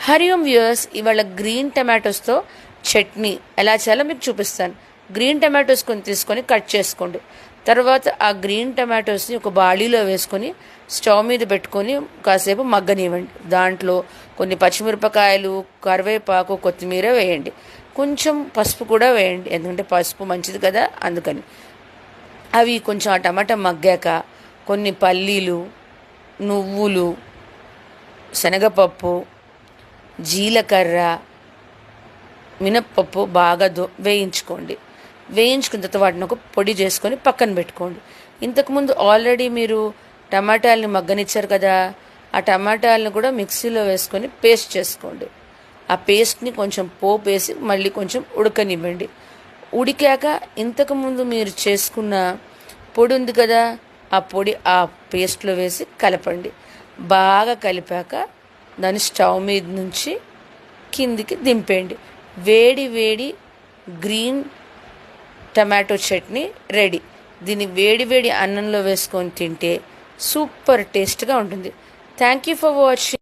హరి ఓం viewers, ఇవాళ green టమాటోస్తో chutney ఎలా చేయాలో మీకు చూపిస్తాను. గ్రీన్ టమాటోస్ తీసుకొని కట్ చేసుకోండి. తర్వాత ఆ గ్రీన్ టమాటోస్ని ఒక బాళీలో వేసుకొని స్టవ్ మీద పెట్టుకొని కాసేపు మగ్గనివ్వండి. దాంట్లో కొన్ని పచ్చిమిరపకాయలు, కరివేపాకు, కొత్తిమీర వేయండి. కొంచెం పసుపు కూడా వేయండి, ఎందుకంటే పసుపు మంచిది కదా, అందుకని. అవి కొంచెం ఆ టమాటా మగ్గాక కొన్ని పల్లీలు, నువ్వులు, శనగపప్పు, జీలకర్ర, మినప్పప్పు బాగా వేయించుకోండి. వేయించుకున్న తర్వాత వాటిని ఒక పొడి చేసుకొని పక్కన పెట్టుకోండి. ఇంతకుముందు ఆల్రెడీ మీరు టమాటాలని మగ్గనిచ్చారు కదా, ఆ టమాటాలను కూడా మిక్సీలో వేసుకొని పేస్ట్ చేసుకోండి. ఆ పేస్ట్ని కొంచెం పోపు వేసి మళ్ళీ కొంచెం ఉడకనివ్వండి. ఉడికాక ఇంతకుముందు మీరు చేసుకున్న పొడి ఉంది కదా, ఆ పొడి ఆ పేస్ట్లో వేసి కలపండి. బాగా కలిపాక దాన్ని స్టవ్ మీద నుంచి కిందికి దింపేయండి. వేడి వేడి గ్రీన్ టమాటో చట్నీ రెడీ. దీన్ని వేడి వేడి అన్నంలో వేసుకొని తింటే సూపర్ టేస్ట్గా ఉంటుంది. Thank you for watching.